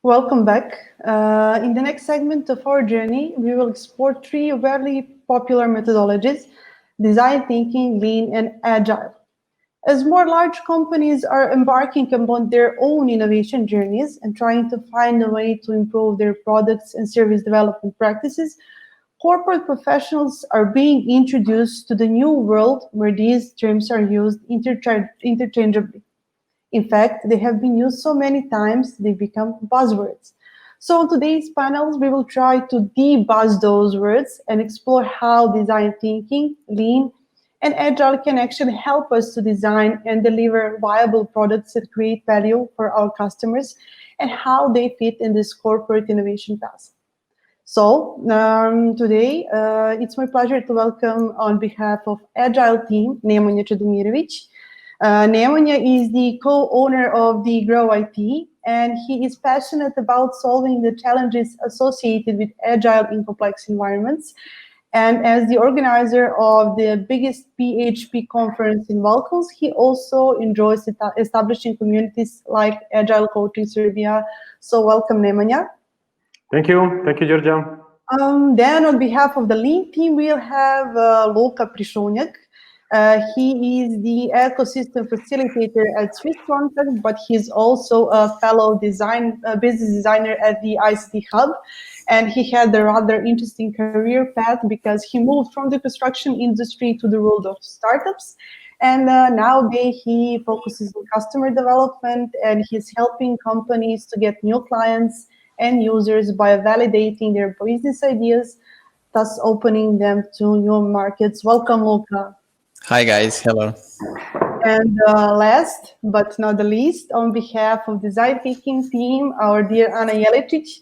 Welcome back. In the next segment of our journey, we will explore three very popular methodologies: design thinking, lean, and agile. As more large companies are embarking upon their own innovation journeys and trying to find a way to improve their products and service development practices, corporate professionals are being introduced to the new world where these terms are used interchangeably. In fact, they have been used so many times, they become buzzwords. So in today's panels, we will try to debuzz those words and explore how design thinking, lean, and agile can actually help us to design and deliver viable products that create value for our customers and how they fit in this corporate innovation path. So today, it's my pleasure to welcome on behalf of Agile team, Nemanja Čedomirović. Nemanja is the co-owner of the GrowIT, and he is passionate about solving the challenges associated with Agile in complex environments. And as the organizer of the biggest PHP conference in Valkos, he also enjoys establishing communities like Agile Coaching Serbia. So welcome, Nemanja. Thank you, Đurđa. Then on behalf of the lean team, we'll have Luka Prišunjak. He is the ecosystem facilitator at Swisscontact, but he's also a fellow business designer at the ICT Hub. And he had a rather interesting career path because he moved from the construction industry to the world of startups. And nowadays he focuses on customer development, and he's helping companies to get new clients and users by validating their business ideas, thus opening them to new markets. Welcome, Luka. Hi guys, hello. And last but not the least, on behalf of Design Thinking team, our dear Ana Jeličić,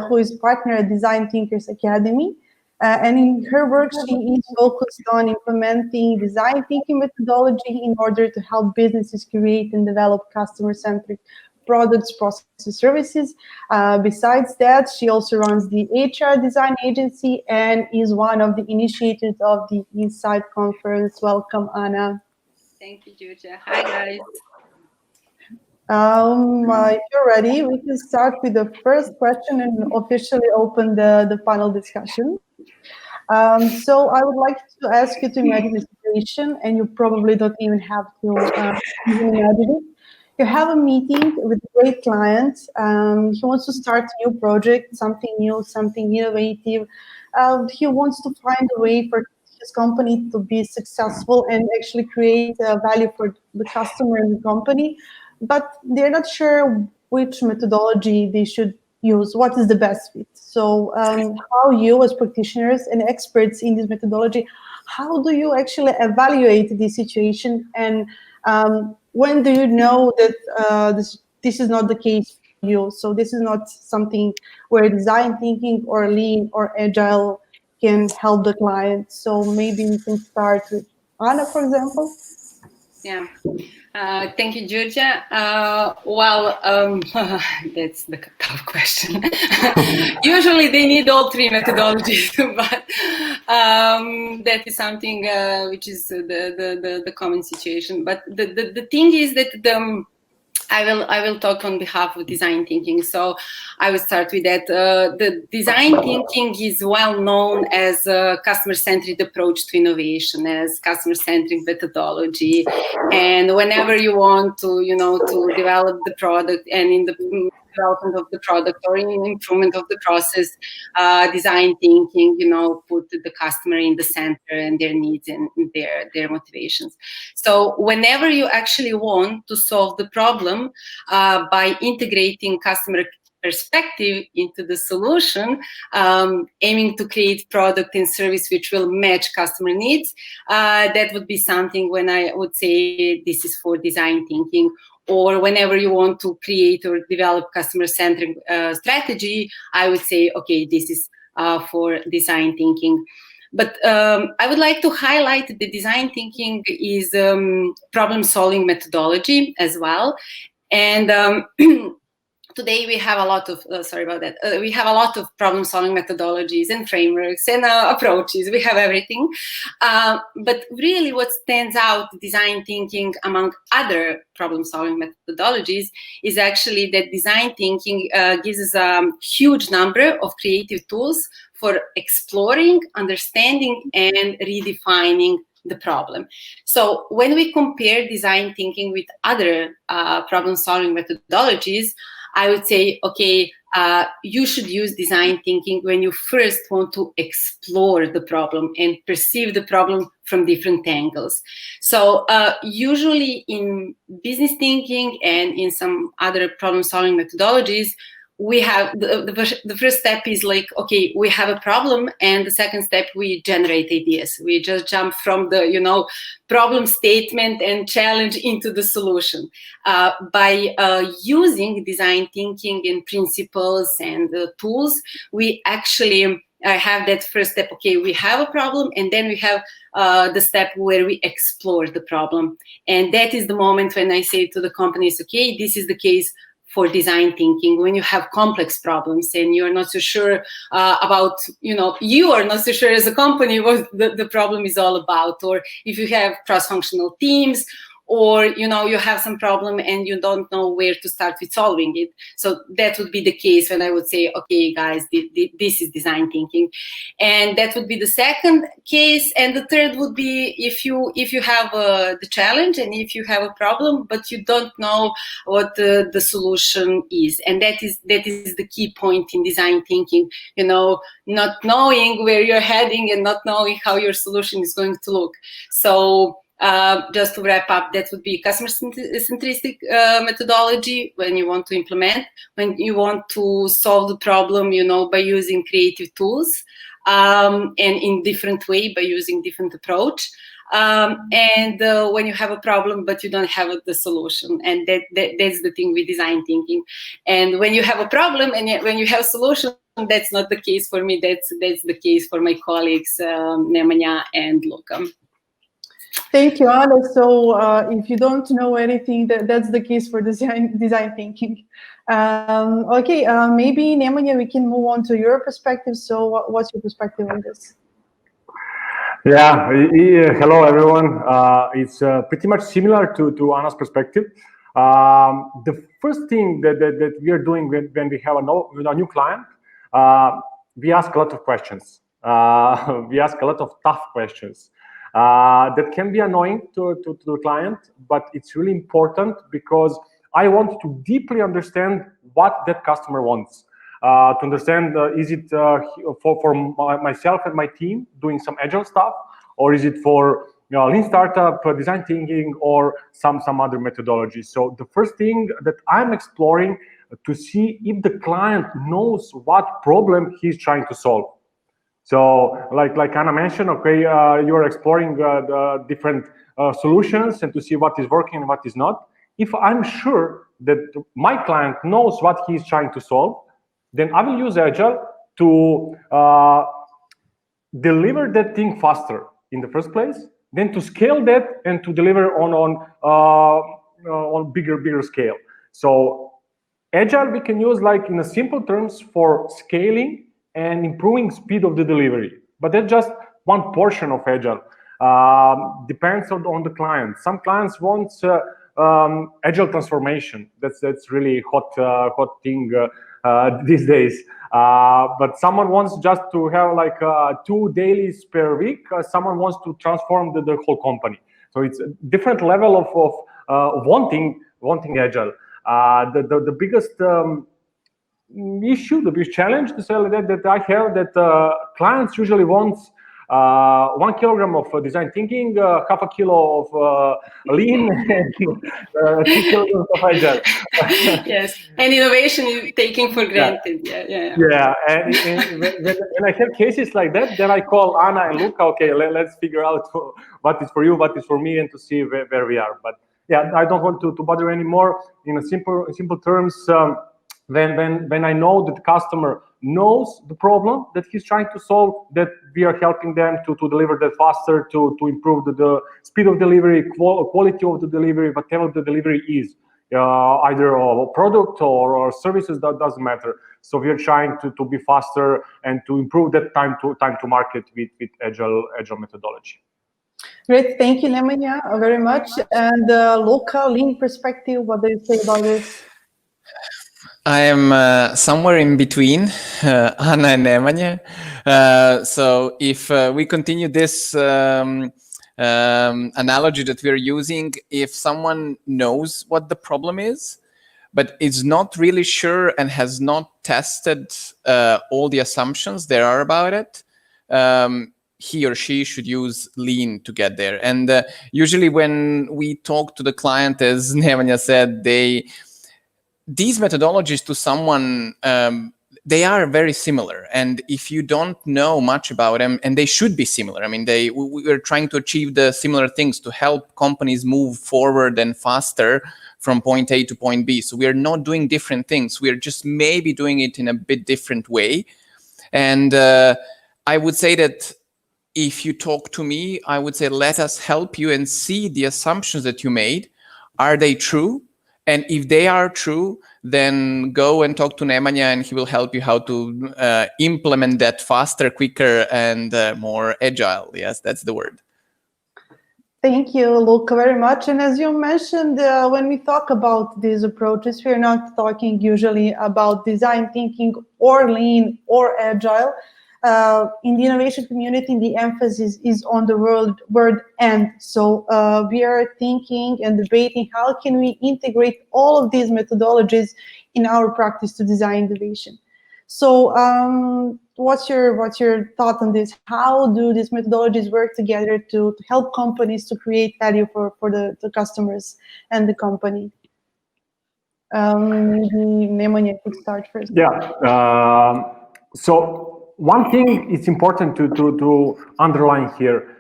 who is partner at DesignThinkers Academy. And in her work, she is focused on implementing design thinking methodology in order to help businesses create and develop customer-centric products, processes, services. Besides that, she also runs the HR design agency and is one of the initiators of the Insight conference. Welcome, Ana. Thank you, Đurđa. Hi, guys. If you're ready, we can start with the first question and officially open the panel discussion. So I would like to ask you to imagine the situation, and you probably don't even have to even imagine it. You have a meeting with a great client. He wants to start a new project, something new, something innovative. He wants to find a way for his company to be successful and actually create value for the customer and the company. But they're not sure which methodology they should use, what is the best fit. So how you as practitioners and experts in this methodology, how do you actually evaluate the situation, and when do you know that this is not the case for you? So this is not something where design thinking or lean or agile can help the client. So maybe we can start with Ana, for example. Yeah. Thank you, Đurđa. That's the tough question. Usually they need all three methodologies, but that is something which is the common situation. But the thing is that I will talk on behalf of design thinking. So I will start with that. The design thinking is well known as a customer-centric approach to innovation, as customer-centric methodology. And whenever you want to, to develop the product, and in the development of the product or in improvement of the process, design thinking, put the customer in the center and their needs and their motivations. So whenever you actually want to solve the problem by integrating customer perspective into the solution, aiming to create product and service which will match customer needs, that would be something when I would say this is for design thinking. Or whenever you want to create or develop customer-centric strategy, I would say, okay, this is for design thinking. But I would like to highlight that the design thinking is problem-solving methodology as well. And today we have a lot of, we have a lot of problem-solving methodologies and frameworks and approaches. We have everything. But really what stands out, design thinking among other problem-solving methodologies, is actually that design thinking gives us a huge number of creative tools for exploring, understanding, and redefining the problem. So when we compare design thinking with other problem-solving methodologies, I would say, okay, you should use design thinking when you first want to explore the problem and perceive the problem from different angles. So usually in business thinking and in some other problem-solving methodologies, we have the first step is like, okay, we have a problem, and the second step, we generate ideas. We just jump from the problem statement and challenge into the solution. By using design thinking and principles and tools, we actually have that first step. Okay, we have a problem, and then we have the step where we explore the problem, and that is the moment when I say to the companies, okay, this is the case for design thinking. When you have complex problems and you're not so sure about, you are not so sure as a company what the problem is all about, or if you have cross-functional teams, or you have some problem and you don't know where to start with solving it. So that would be the case when I would say, okay, guys, this is design thinking. And that would be the second case. And the third would be if you have the challenge and if you have a problem, but you don't know what the solution is. And that is the key point in design thinking, not knowing where you're heading and not knowing how your solution is going to look. So just to wrap up, that would be customer-centric methodology when you want to implement, when you want to solve the problem, by using creative tools, and in different way by using different approach. And when you have a problem, but you don't have the solution, and that's the thing with design thinking. And when you have a problem and when you have a solution, that's not the case for me. That's the case for my colleagues, Nemanja and Luka. Thank you, Ana. So if you don't know anything, that's the case for design thinking. Okay, maybe Nemanja, we can move on to your perspective. So what's your perspective on this? Yeah, hello everyone. It's pretty much similar to Ana's perspective. The first thing that we are doing when we have a new client, we ask a lot of questions. We ask a lot of tough questions. That can be annoying to the client, but it's really important because I want to deeply understand what that customer wants. To understand, is it for myself and my team doing some agile stuff, or is it for lean startup, design thinking, or some other methodology? So the first thing that I'm exploring to see if the client knows what problem he's trying to solve. So like Ana mentioned, okay, you are exploring the different solutions and to see what is working and what is not. If I'm sure that my client knows what he is trying to solve, then I will use Agile to deliver that thing faster in the first place, then to scale that and to deliver on bigger scale. So Agile we can use like in a simple terms for scaling and improving speed of the delivery, but that's just one portion of Agile. Depends on the client. Some clients want Agile transformation. That's really hot thing these days. But someone wants just to have like 2 dailies per week. Someone wants to transform the whole company. So it's a different level of wanting Agile. The biggest issue, the biggest challenge to sell that I have, that clients usually want 1 kilogram of design thinking, half a kilo of lean, and 2 kilograms of Agile. Yes, and innovation is taken for granted. Yeah. And when I have cases like that, then I call Ana and Luka. Okay, let's figure out what is for you, what is for me, and to see where we are. But yeah, I don't want to bother anymore. In simple terms. When I know that the customer knows the problem that he's trying to solve, that we are helping them to deliver that faster, to improve the speed of delivery, quality of the delivery, whatever the delivery is. either a product or services, that doesn't matter. So we are trying to be faster and to improve that time to market with agile methodology. Great, thank you, Nemanja, very much. And Luka, lean perspective, what do you say about this? I am somewhere in between Anna and Nemanja. So if we continue this analogy that we're using, if someone knows what the problem is, but is not really sure and has not tested all the assumptions there are about it, he or she should use lean to get there. And usually when we talk to the client, as Nemanja said, these methodologies to someone, they are very similar. And if you don't know much about them, and they should be similar, I mean, we're trying to achieve the similar things to help companies move forward and faster from point A to point B. So we are not doing different things. We are just maybe doing it in a bit different way. And I would say that if you talk to me, I would say, let us help you and see the assumptions that you made. Are they true? And if they are true, then go and talk to Nemanja and he will help you how to implement that faster, quicker, and more agile. Yes, that's the word. Thank you, Luka, very much. And as you mentioned, when we talk about these approaches, we're not talking usually about design thinking or lean or agile. In the innovation community, the emphasis is on the word "and." So we are thinking and debating how can we integrate all of these methodologies in our practice to design innovation. So what's your thought on this? How do these methodologies work together to help companies to create value for the customers and the company? Maybe Nemanja could start first. Yeah. So one thing is important to underline here.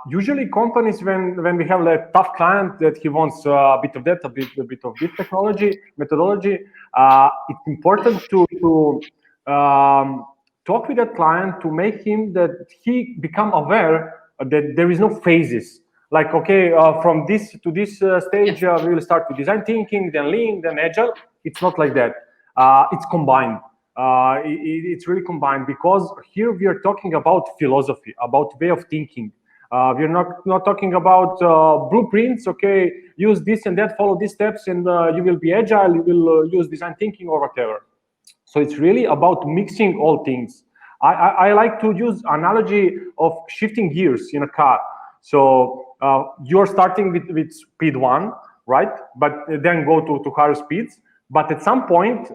Usually companies, when we have a tough client that he wants a bit of that, a bit of this methodology, it's important to talk with that client to make him that he become aware that there is no phases. Like, okay, from this to this stage, we will start with design thinking, then lean, then agile. It's not like that. It's combined. It's really combined, because here we are talking about philosophy, about way of thinking. We're not talking about blueprints. Okay, use this and that, follow these steps, and you will be agile. You will use design thinking or whatever. So it's really about mixing all things. I like to use analogy of shifting gears in a car. So you're starting with speed 1, right? But then go to higher speeds. But at some point,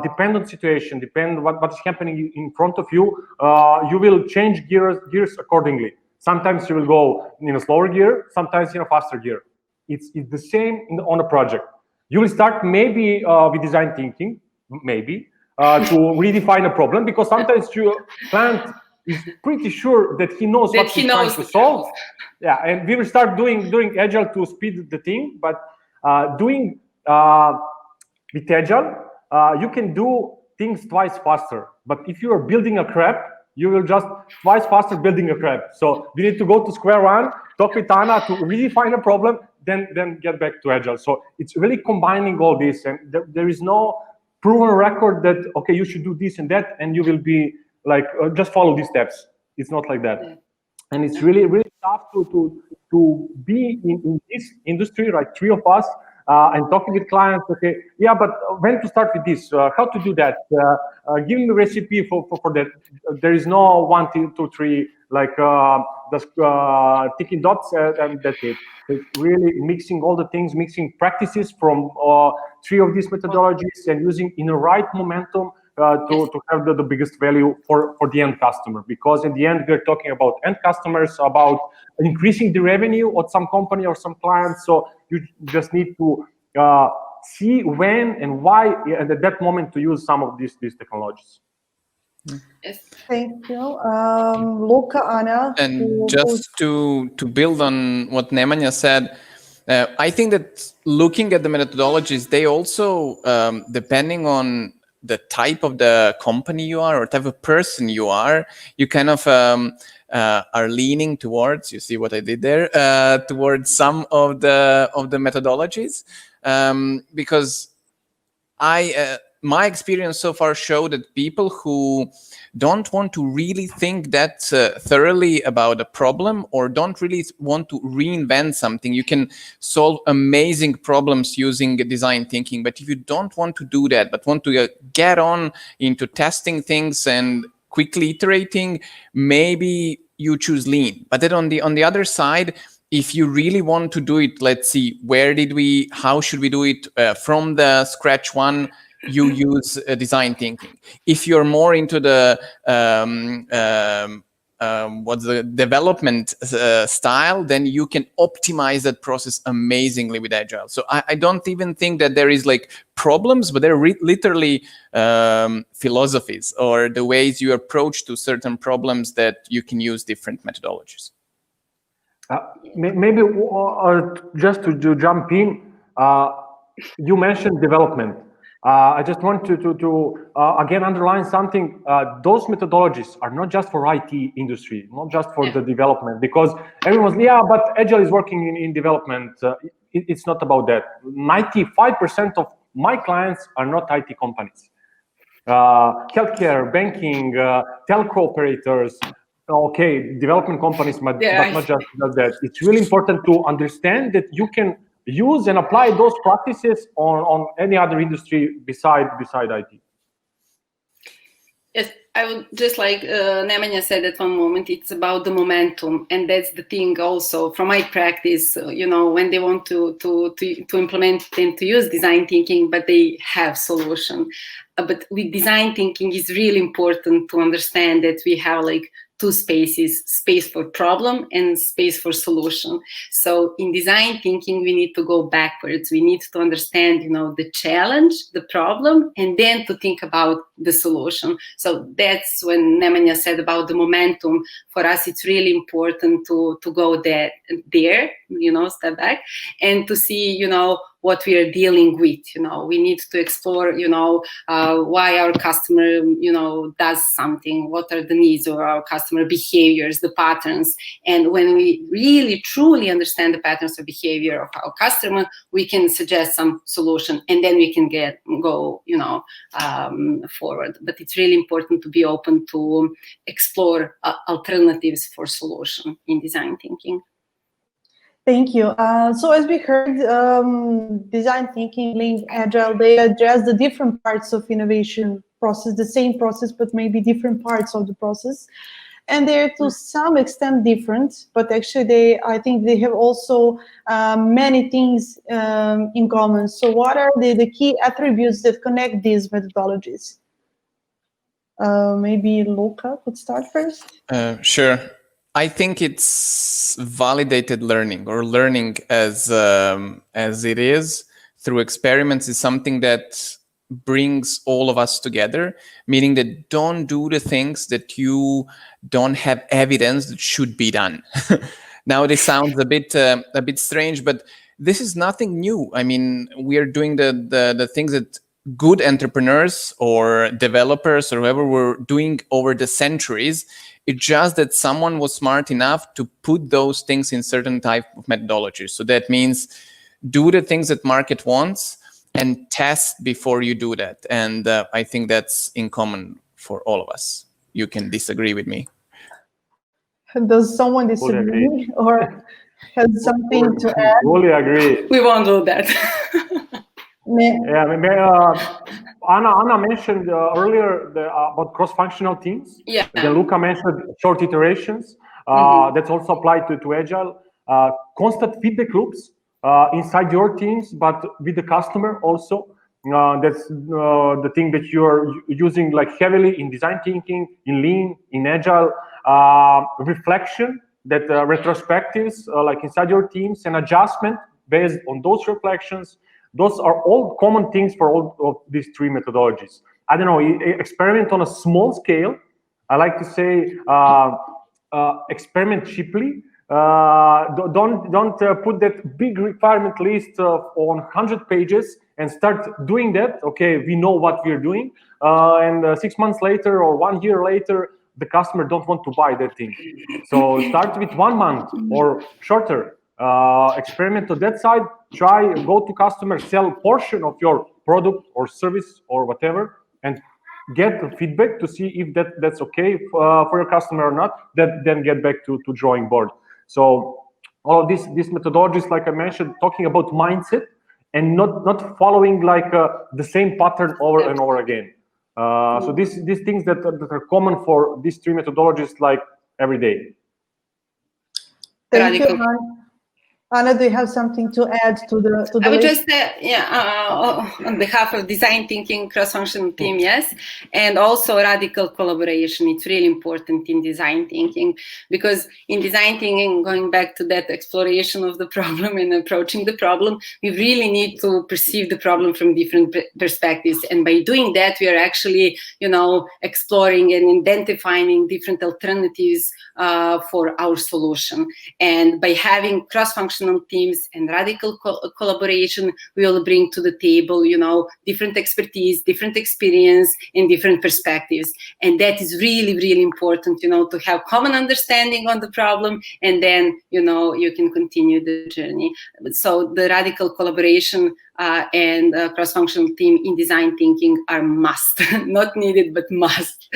depend on situation, depend what is happening in front of you, you will change gears accordingly. Sometimes you will go in a slower gear, sometimes in a faster gear. It's the same on a project. You will start maybe with design thinking, maybe, to redefine a problem, because sometimes your client is pretty sure that he knows what he's trying to solve. Yeah, and we will start doing agile to speed the thing, but doing with agile, you can do things twice faster. But if you are building a crab, you will just twice faster building a crab. So we need to go to square one, talk with Anna to redefine a problem, then get back to agile. So it's really combining all this, and there is no proven record that, okay, you should do this and that, and you will be like, just follow these steps. It's not like that. And it's really, really tough to be in this industry, like three of us, and talking with clients. Okay, yeah, but when to start with this? How to do that? Give me a recipe for that. There is no 1, 2, 3, like just ticking dots and that's it. It's really mixing all the things, mixing practices from 3 of these methodologies and using in the right momentum to have the biggest value for the end customer. Because in the end, we're talking about end customers, about increasing the revenue of some company or some clients. So you just need to see when and why, and at that moment to use some of these technologies. Yes. Thank you. Luka, Anna. And just to build on what Nemanja said, I think that looking at the methodologies, they also, depending on the type of the company you are or type of person you are, you kind of are leaning towards, you see what I did there, towards some of the methodologies, because my experience so far showed that people who don't want to really think that thoroughly about a problem, or don't really want to reinvent something, you can solve amazing problems using design thinking. But if you don't want to do that, but want to get on into testing things and quickly iterating, maybe you choose lean. But then on the other side, if you really want to do it, let's see, how should we do it from the scratch one, you use design thinking. If you're more into the what's the development style, then you can optimize that process amazingly with Agile. So I don't even think that there is like problems, but there are literally philosophies or the ways you approach to certain problems that you can use different methodologies. Maybe just to jump in, you mentioned development. I just want to again underline something. Those methodologies are not just for IT industry, not just for the development, because everyone's, but Agile is working in development. It's not about that. 95% of my clients are not IT companies. Healthcare, banking, telco operators, okay, development companies, but not just that. It's really important to understand that you can use and apply those practices on any other industry beside IT. Yes, I would just like Nemanja said at one moment, it's about the momentum, and that's the thing also from my practice. When they want to implement and to use design thinking, but they have solution. But with design thinking, it's really important to understand that we have like two spaces, space for problem and space for solution. So in design thinking, we need to go backwards. We need to understand, the challenge, the problem, and then to think about the solution. So that's when Nemanja said about the momentum. For us, it's really important to go there, step back and to see, what we are dealing with. We need to explore, why our customer, does something, what are the needs of our customer behaviors, the patterns. And when we really truly understand the patterns of behavior of our customer, we can suggest some solution, and then we can go forward. But it's really important to be open to explore alternatives for solution in design thinking. Thank you. So as we heard, design thinking, Lean, Agile, they address the different parts of innovation process, the same process, but maybe different parts of the process. And they're to some extent different, but actually I think they have also many things in common. So what are the key attributes that connect these methodologies? Maybe Luka could start first. Sure. I think it's validated learning, or learning as it is through experiments, is something that brings all of us together, meaning that don't do the things that you don't have evidence that should be done. Now this sounds a bit strange, but this is nothing new. I mean, we are doing the things that good entrepreneurs or developers or whoever were doing over the centuries. It's just that someone was smart enough to put those things in certain type of methodologies. So that means do the things that market wants and test before you do that. And I think that's in common for all of us. You can disagree with me. Does someone disagree or has something to add? Fully agree. We won't do that. Anna mentioned earlier about cross-functional teams. Yeah. Then Luka mentioned short iterations. That's also applied to Agile. Constant feedback loops inside your teams, but with the customer also. That's the thing that you're using like heavily in design thinking, in Lean, in Agile. Reflection, that retrospectives like inside your teams, and adjustment based on those reflections. Those are all common things for all of these three methodologies. I don't know, experiment on a small scale. I like to say experiment cheaply. Don't put that big requirement list on 100 pages and start doing that. Okay, we know what we're doing, and 6 months later or 1 year later, the customer don't want to buy that thing. So start with 1 month or shorter. Experiment on that side. Try, go to customer, sell portion of your product or service or whatever, and get feedback to see if that's okay for your customer or not. Then get back to drawing board. So all of these methodologies, like I mentioned, talking about mindset and not following like the same pattern over and over again. So these things that are common for these 3 methodologies, like every day. Thank you, Anna, do you have something to add to the I would list? just on behalf of design thinking cross-functional team, yes, and also radical collaboration. It's really important in design thinking, because in design thinking, going back to that exploration of the problem and approaching the problem, we really need to perceive the problem from different perspectives. And by doing that, we are actually, exploring and identifying different alternatives for our solution. And by having cross-functional teams and radical collaboration, we will bring to the table, different expertise, different experience, and different perspectives. And that is really, really important, to have common understanding on the problem, and then, you can continue the journey. So the radical collaboration and cross-functional team in design thinking are must, not needed, but must,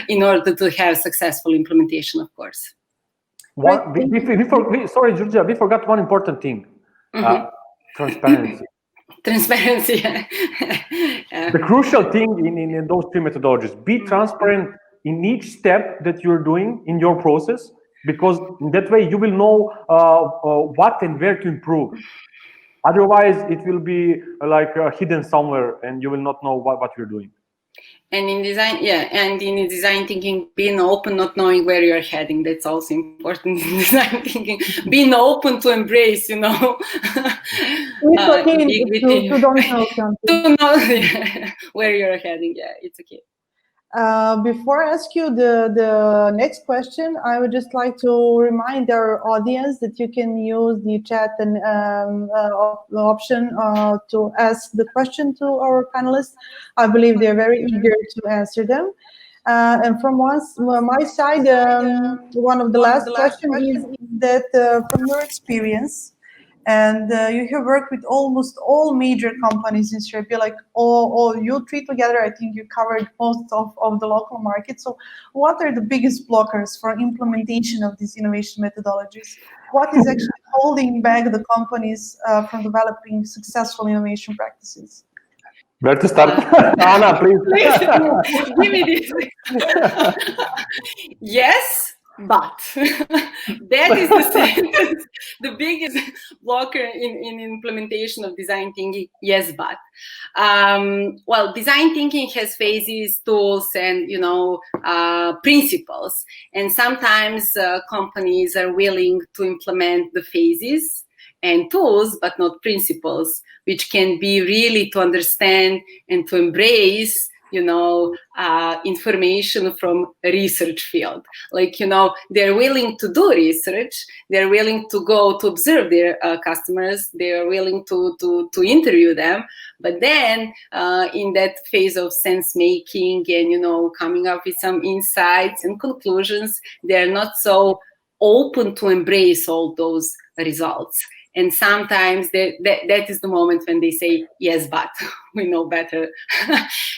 in order to have successful implementation, of course. Sorry, Đurđa, we forgot one important thing. Transparency. Transparency. Yeah. The crucial thing in those 3 methodologies: be transparent in each step that you're doing in your process, because in that way you will know what and where to improve. Otherwise, it will be like hidden somewhere, and you will not know what you're doing. And in design thinking, being open, not knowing where you're heading, that's also important in design thinking. Being open to embrace, It's okay to don't know something. To know where you're heading, it's okay. Before I ask you the next question, I would just like to remind our audience that you can use the chat and option to ask the question to our panelists. I believe they're very eager to answer them. And from my side, one of the last questions is that from your experience, and you have worked with almost all major companies in Serbia, like all you 3 together, I think you covered most of the local market. So what are the biggest blockers for implementation of these innovation methodologies? What is actually holding back the companies from developing successful innovation practices? Where to start? Anna, please. Give me this. Yes, but that is the sentence, the biggest blocker in implementation of design thinking. Yes, but well, design thinking has phases, tools, and principles. And sometimes companies are willing to implement the phases and tools, but not principles, which can be really to understand and to embrace information from a research field. Like, they're willing to do research, they're willing to go to observe their customers, they're willing to interview them, but then in that phase of sense making and, coming up with some insights and conclusions, they're not so open to embrace all those results. And sometimes that is the moment when they say, yes, but we know better.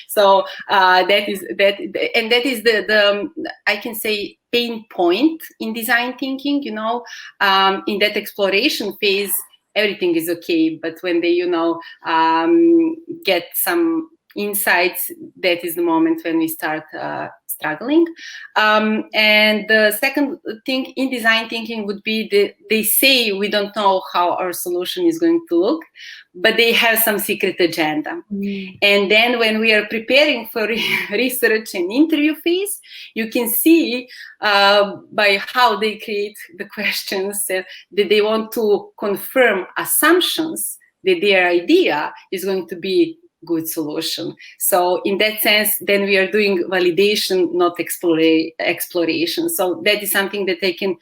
So that is the I can say pain point in design thinking. In that exploration phase, everything is okay, but when they get some insights, that is the moment when we start struggling. And the second thing in design thinking would be they say we don't know how our solution is going to look, but they have some secret agenda. And then when we are preparing for research and interview phase, you can see by how they create the questions that they want to confirm assumptions that their idea is going to be good solution. So in that sense, then we are doing validation, not exploration. So that is something that I can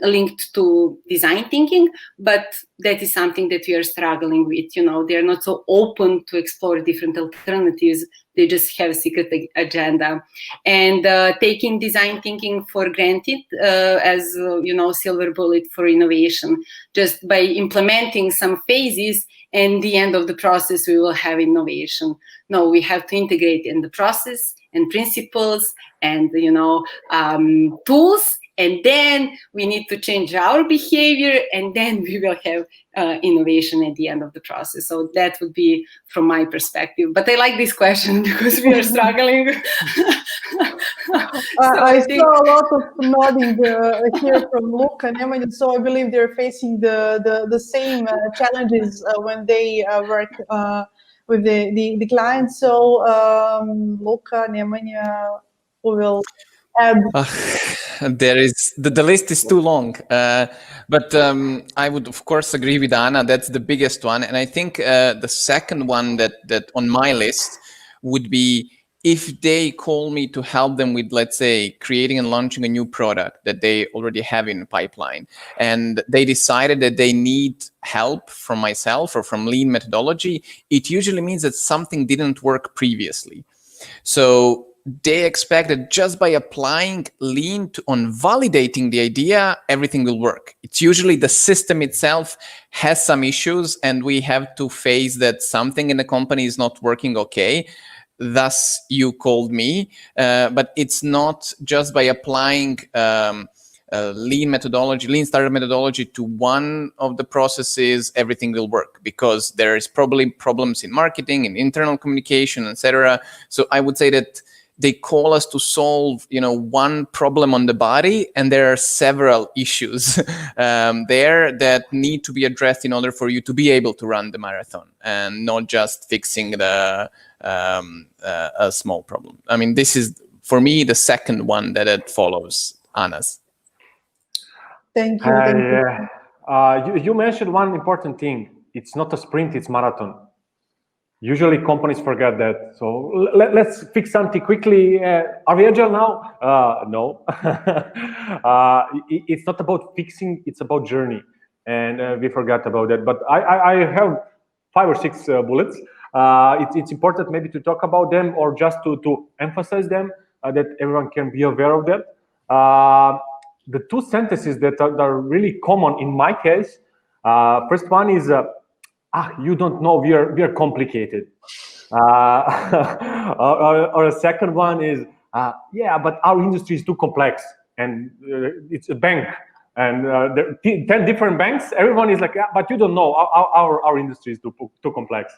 link to design thinking, but that is something that we are struggling with. You know, they are not so open to explore different alternatives. They just have a secret agenda, and taking design thinking for granted as you know, silver bullet for innovation. Just by implementing some phases, and the end of the process, we will have innovation. No, we have to integrate in the process and principles and, you know, tools, and then we need to change our behavior, and then we will have innovation at the end of the process. So that would be from my perspective. But I like this question because we are struggling. I saw a lot of nodding here from Luka and Nemanja, so I believe they're facing the same challenges when they work with the clients. So Luka, Nemanja, who will add? There is the list is too long, but I would of course agree with Anna. That's the biggest one, and I think the second one that on my list would be if they call me to help them with, let's say, creating and launching a new product that they already have in the pipeline, and they decided that they need help from myself or from lean methodology. It usually means that something didn't work previously, so they expect that just by applying lean on validating the idea, everything will work. It's usually the system itself has some issues, and we have to face that something in the company is not working okay. Thus, you called me, but it's not just by applying lean methodology, lean startup methodology to one of the processes, everything will work, because there is probably problems in marketing, in internal communication, etc. So I would say that they call us to solve, you know, one problem on the body, and there are several issues there that need to be addressed in order for you to be able to run the marathon, and not just fixing a small problem. I mean, this is for me the second one that it follows Anna's. Thank you. You mentioned one important thing. It's not a sprint; it's marathon. Usually companies forget that. So let's fix something quickly. Are we agile now? No. It's not about fixing, it's about journey. And we forgot about that. But I have 5 or 6 bullets. It's important maybe to talk about them, or just to emphasize them, that everyone can be aware of that. The 2 sentences that are really common in my case. First one is, you don't know, we are complicated. Or a second one is, yeah, but our industry is too complex, and it's a bank, and there are 10 different banks. Everyone is like, yeah, but you don't know, our industry is too complex.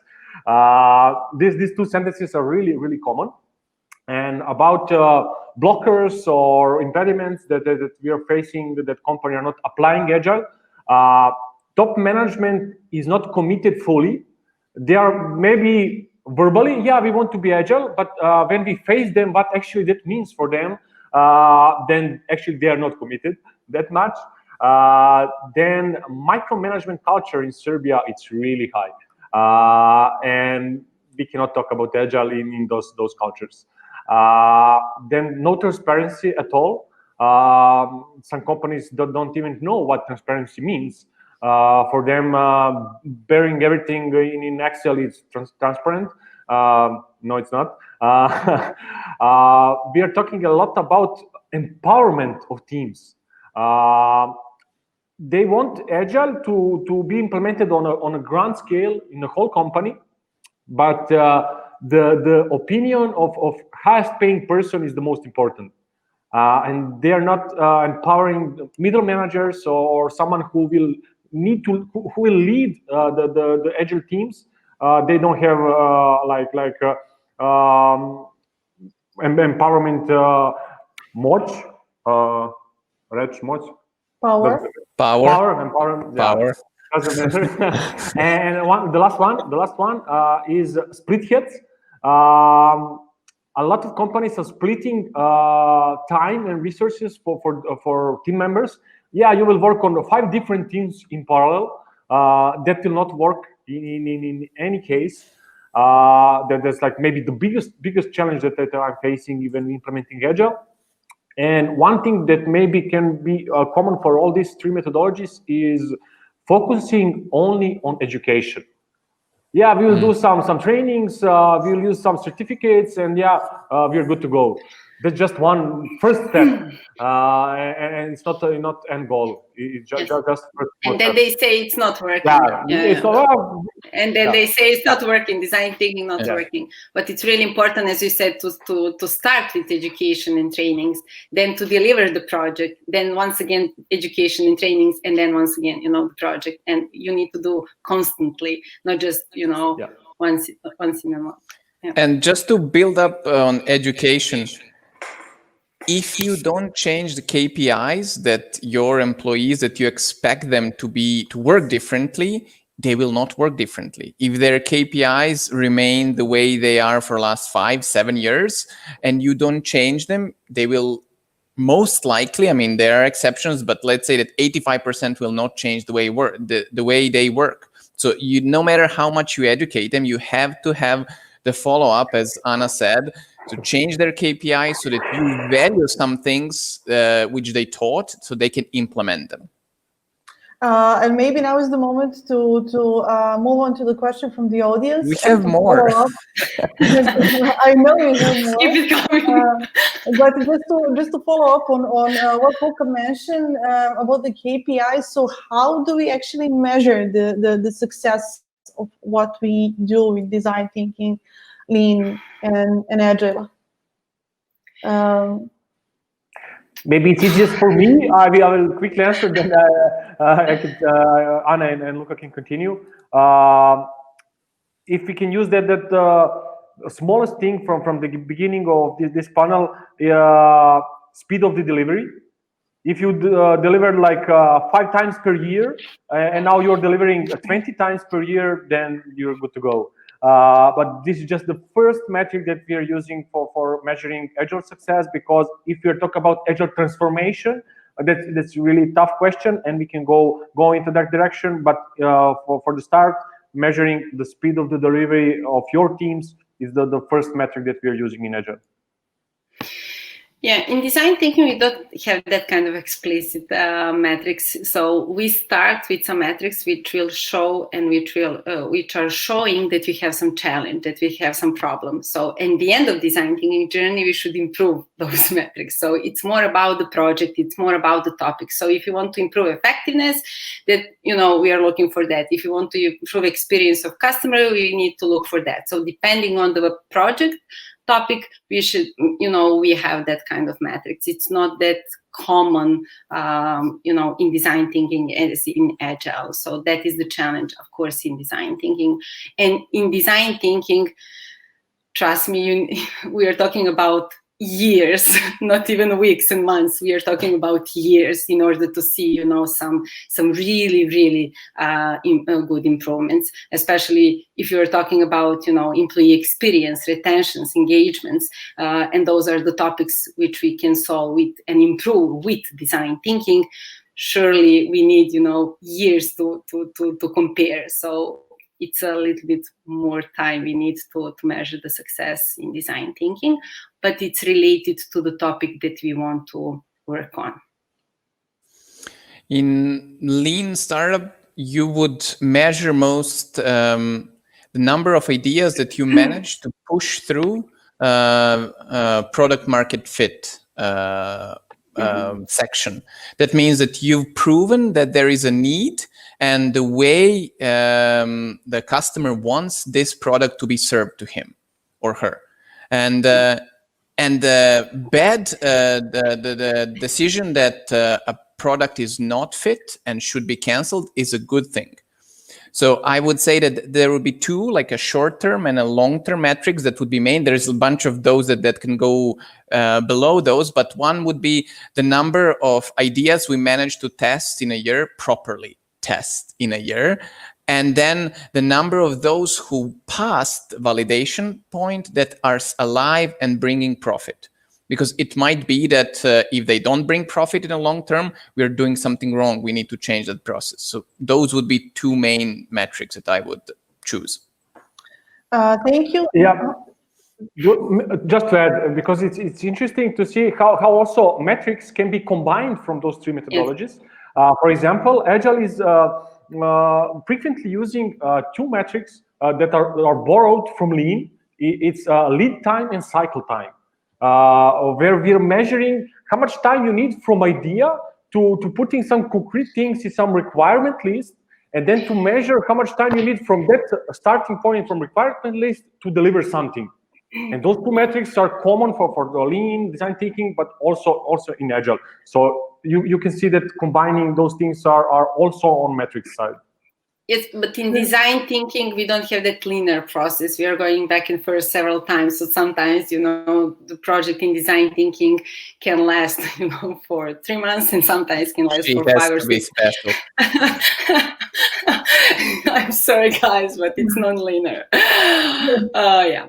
These 2 sentences are really, really common. And about blockers or impediments that we are facing, that company are not applying Agile. Top management is not committed fully. They are maybe verbally, yeah, we want to be agile, but when we face them, what actually that means for them, then actually they are not committed that much. Then micromanagement culture in Serbia, it's really high. And we cannot talk about agile in those cultures. Then no transparency at all. Some companies don't even know what transparency means. For them, bearing everything in Excel is transparent. No, it's not. We are talking a lot about empowerment of teams. They want Agile to be implemented on a grand scale in the whole company, but the opinion of highest paying person is the most important. And they are not empowering middle managers or someone who will lead the Agile teams. They don't have empowerment moć, Power. Empowerment. Power. Yeah. Doesn't matter. And the last one is split heads. A lot of companies are splitting time and resources for team members. Yeah, you will work on 5 different teams in parallel. That will not work in any case. That's like maybe the biggest challenge that I'm facing even implementing Agile. And one thing that maybe can be common for all these three methodologies is focusing only on education. Yeah, we will do some trainings, we will use some certificates, and yeah, we're good to go. That's just one first step, and it's not end goal. It's just first and then they say it's not working. And then they say it's not working. Design thinking not working. But it's really important, as you said, to start with education and trainings, then to deliver the project, then once again education and trainings, and then once again the project. And you need to do constantly, not just once in a month. Yeah. And just to build up on education. If you don't change the KPIs that your employees, that you expect them to work differently, they will not work differently. If their KPIs remain the way they are for the last 5-7 years, and you don't change them, they will most likely, I mean, there are exceptions, but let's say that 85% will not change the way they work. So no matter how much you educate them, you have to have the follow-up, as Anna said, to change their KPIs so that you value some things which they taught, so they can implement them. And maybe now is the moment to move on to the question from the audience. We have more. I know we have more. Keep it going. But just to follow up on what Luka mentioned about the KPIs. So how do we actually measure the success of what we do with design thinking, lean, and agile? Maybe it's easiest for me. I will quickly answer, then I could, Anna and Luka can continue. If we can use that smallest thing from the beginning of this panel, speed of the delivery. If you deliver like 5 times per year, and now you're delivering 20 times per year, then you're good to go. But this is just the first metric that we are using for measuring Agile success, because if you're talking about Agile transformation, that's really tough question, and we can go into that direction. But for the start, measuring the speed of the delivery of your teams is the first metric that we are using in Agile. Yeah, in design thinking, we don't have that kind of explicit metrics. So we start with some metrics which will show and which are showing that we have some challenge, that we have some problems. So in the end of design thinking journey, we should improve those metrics. So it's more about the project, it's more about the topic. So if you want to improve effectiveness, that we are looking for that. If you want to improve experience of customer, we need to look for that. So depending on the project topic, we should, we have that kind of metrics. It's not that common, in design thinking as in Agile. So that is the challenge, of course, in design thinking. And in design thinking, trust me, we are talking about years, not even weeks and months. We are talking about years in order to see, some really, really good improvements, especially if you're talking about, employee experience, retentions, engagements, and those are the topics which we can solve with and improve with design thinking. Surely we need, years to compare. So it's a little bit more time we need to measure the success in design thinking, but it's related to the topic that we want to work on. In lean startup, you would measure most the number of ideas that you manage to push through product market fit section. That means that you've proven that there is a need and the way the customer wants this product to be served to him or her. And the decision that a product is not fit and should be canceled is a good thing. So I would say that there would be two, like a short-term and a long-term metrics that would be made. There's a bunch of those that can go below those, but one would be the number of ideas we managed to test in a year, properly test in a year. And then the number of those who passed validation point that are alive and bringing profit. Because it might be that if they don't bring profit in the long term, we're doing something wrong. We need to change that process. So those would be two main metrics that I would choose. Thank you. Yeah. Just to add, because it's interesting to see how also metrics can be combined from those three methodologies. For example, Agile is frequently using two metrics that are borrowed from Lean. It's lead time and cycle time, where we're measuring how much time you need from idea to putting some concrete things in some requirement list, and then to measure how much time you need from that starting point from requirement list to deliver something. And those two metrics are common for the Lean design thinking, but also in Agile. So you can see that combining those things are also on metrics side. Yes, but in design thinking, we don't have that linear process. We are going back and forth several times. So sometimes, the project in design thinking can last, for 3 months, and sometimes can last for 5 or 6. I'm sorry, guys, but it's non-linear. Yeah.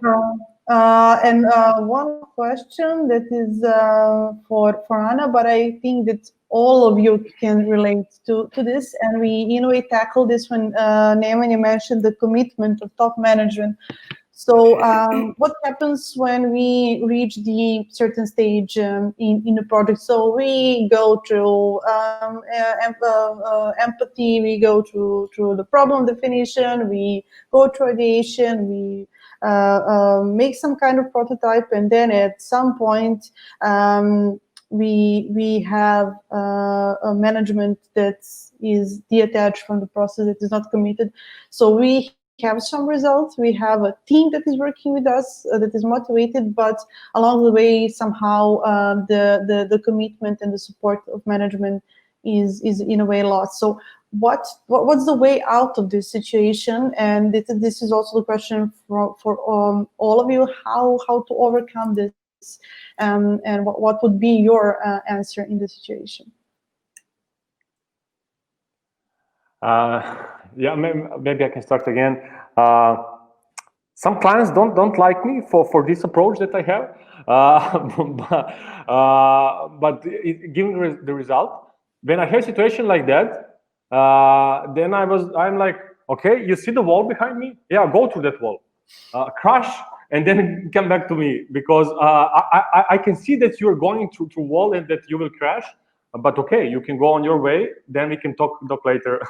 And one question that is for Anna, but I think that all of you can relate to this, and we tackle this when Nemanja mentioned the commitment of top management. So what happens when we reach the certain stage in a project? So we go through empathy, we go through the problem definition, we go through ideation, we make some kind of prototype, and then at some point we have a management that is detached from the process, that is not committed. So we have some results, we have a team that is working with us, that is motivated, but along the way somehow the commitment and the support of management is in a way lost. So what's the way out of this situation? And this is also the question for all of you, how to overcome this, and what would be your answer in this situation? Yeah, maybe I can start again. Some clients don't like me for this approach that I have, but giving the result, when I have a situation like that, then I'm like, okay, you see the wall behind me? Yeah, go through that wall, crash, and then come back to me, because I can see that you're going through wall and that you will crash. But okay, you can go on your way. Then we can talk later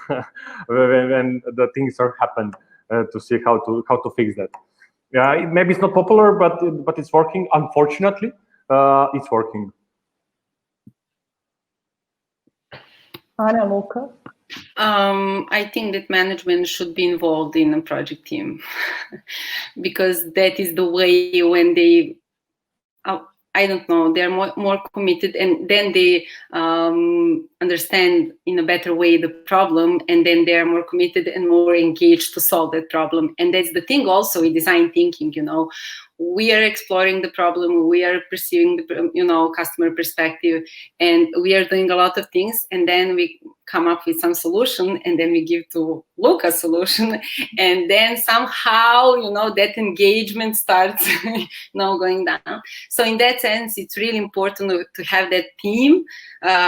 when the things are happened to see how to fix that. Yeah, maybe it's not popular, but it's working. Unfortunately, it's working. Anna, Luka? I think that management should be involved in a project team because that is the way when they. I don't know, they're more committed, and then they understand in a better way the problem, and then they're more committed and more engaged to solve that problem. And that's the thing also in design thinking, we are exploring the problem, we are perceiving the customer perspective, and we are doing a lot of things, and then we come up with some solution, and then we give to Luka a solution, and then somehow that engagement starts going down. So in that sense, it's really important to have that team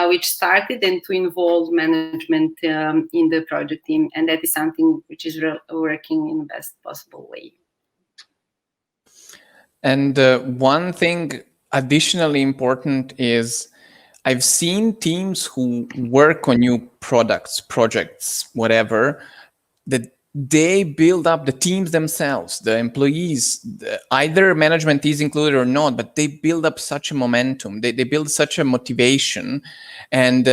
which started, and to involve management in the project team, and that is something which is working in the best possible way. And one thing additionally important is I've seen teams who work on new products, projects, whatever, that they build up the teams themselves, the employees, either management is included or not, but they build up such a momentum, they build such a motivation, and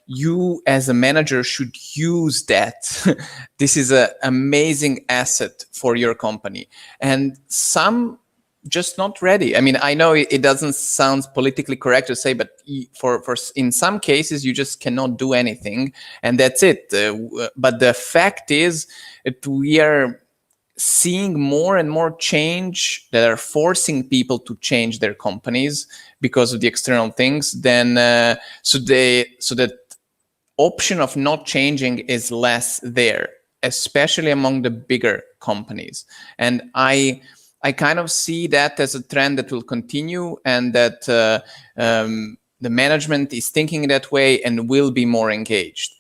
you as a manager should use that. This is an amazing asset for your company. And some just not ready. I mean, I know it doesn't sound politically correct to say, but for in some cases you just cannot do anything, and that's it. But the fact is that we are seeing more and more change that are forcing people to change their companies because of the external things. Then so that option of not changing is less there, especially among the bigger companies. And I kind of see that as a trend that will continue, and that the management is thinking that way and will be more engaged.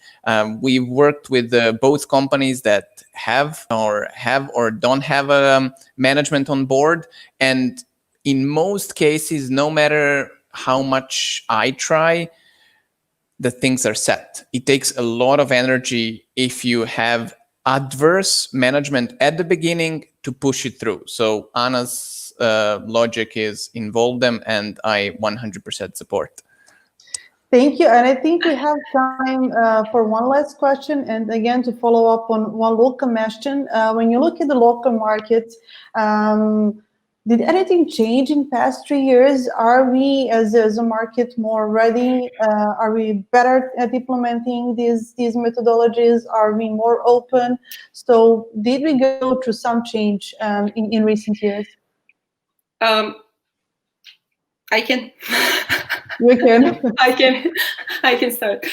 We've worked with both companies that have or don't have a management on board. And in most cases, no matter how much I try, the things are set. It takes a lot of energy if you have adverse management at the beginning to push it through. So Anna's logic is involve them, and I 100% support. Thank you. And I think we have time for one last question. And again, to follow up on what Luka mentioned, when you look at the local market, did anything change in past 3 years? Are we as a market more ready? Are we better at implementing these methodologies? Are we more open? So did we go through some change in recent years? I can. You can. I can start.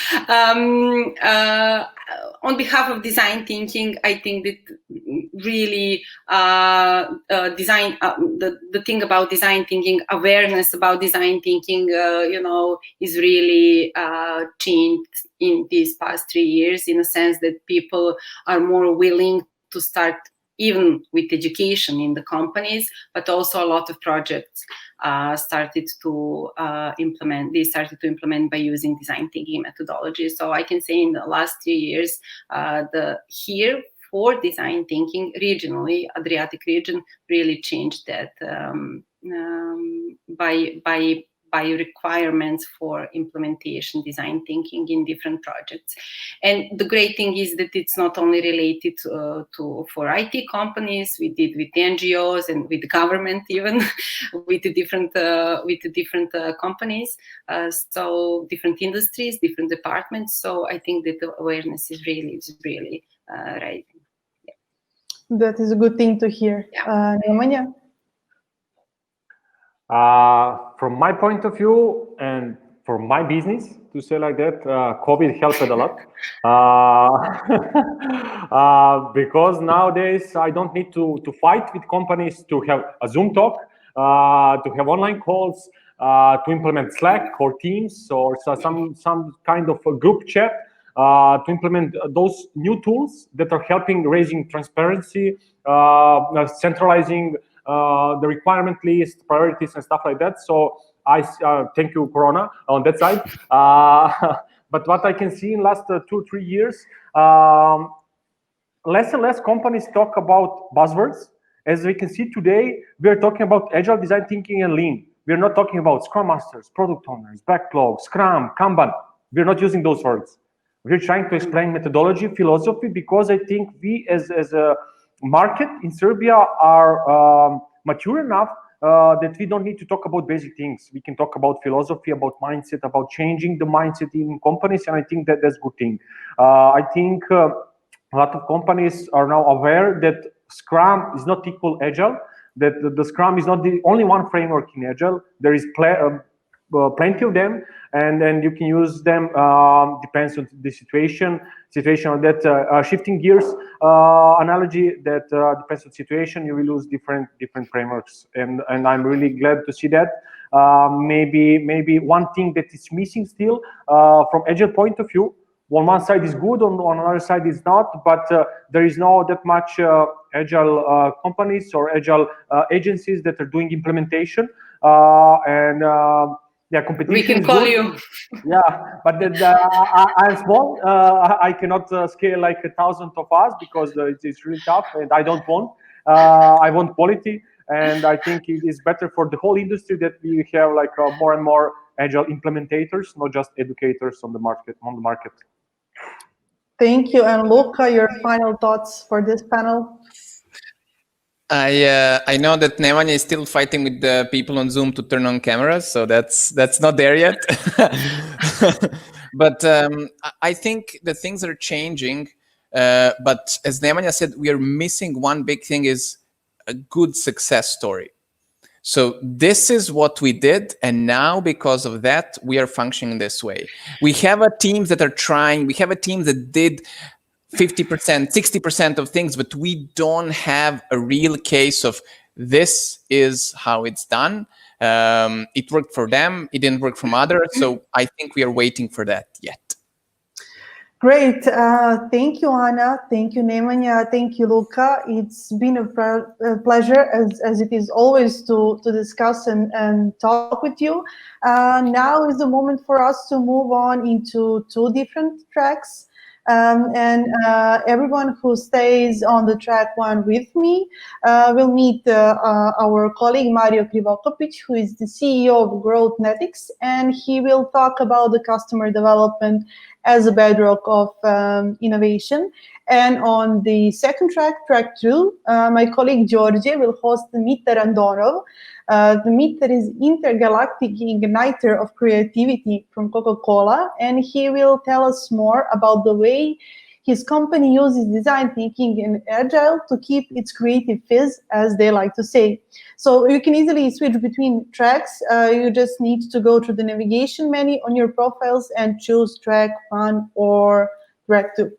On behalf of design thinking, I think that really the thing about design thinking, awareness about design thinking, is really changed in these past 3 years, in a sense that people are more willing to start even with education in the companies, but also a lot of projects started to implement by using design thinking methodology. So I can say in the last 3 years, here for design thinking regionally, Adriatic region really changed that by requirements for implementation, design thinking in different projects. And the great thing is that it's not only related for IT companies. We did with the NGOs and with the government, even with the different companies. So different industries, different departments. So I think that the awareness is really rising. Yeah. That is a good thing to hear. Yeah. Nemanja? From my point of view and for my business, to say like that, COVID helped a lot. Because nowadays I don't need to fight with companies to have a Zoom talk, to have online calls, to implement Slack or Teams or some kind of a group chat, to implement those new tools that are helping raising transparency, centralizing the requirement list, priorities, and stuff like that. So I thank you, Corona, on that side. But what I can see in last 2-3 years, less and less companies talk about buzzwords. As we can see today, we are talking about agile design thinking and lean. We are not talking about Scrum Masters, product owners, backlog, Scrum, Kanban. We are not using those words. We're trying to explain methodology, philosophy, because I think we as a market in Serbia are mature enough that we don't need to talk about basic things. We can talk about philosophy, about mindset, about changing the mindset in companies, and I think that that's a good thing. I think a lot of companies are now aware that Scrum is not equal Agile, that the Scrum is not the only one framework in Agile. There is plenty of them, and then you can use them, depends on the situation on that. Shifting gears analogy, that depends on situation, you will use different frameworks, and I'm really glad to see that. Maybe one thing that is missing still from Agile point of view, on one side is good, on another side is not, but there is not that much Agile companies or Agile agencies that are doing implementation, yeah, competition. We can call you. Yeah, but I'm small. I cannot scale like 1,000 of us because it's really tough, and I don't want. I want quality, and I think it is better for the whole industry that we have like more and more Agile implementators, not just educators on the market. Thank you. And Luka, your final thoughts for this panel? I know that Nemanja is still fighting with the people on Zoom to turn on cameras, so that's not there yet. But I think the things are changing. But as Nemanja said, we are missing one big thing: is a good success story. So this is what we did, and now because of that, we are functioning this way. We have a teams that are trying. We have a team that did 50%, 60% of things, but we don't have a real case of this is how it's done. It worked for them. It didn't work from others. So I think we are waiting for that yet. Great. Thank you, Anna. Thank you, Nemanja. Thank you, Luka. It's been a pleasure, as it is always, to discuss and talk with you. Now is the moment for us to move on into two different tracks. And everyone who stays on the track one with me will meet our colleague Mario Krivokopić, who is the CEO of GrowIT, and he will talk about the customer development as a bedrock of innovation. And on the second track, track two, my colleague Đurđa will host Mitar Andonov. The Mitar is intergalactic igniter of creativity from Coca-Cola, and he will tell us more about the way his company uses design thinking and Agile to keep its creative fizz, as they like to say. So you can easily switch between tracks. You just need to go to the navigation menu on your profiles and choose track 1 or track 2.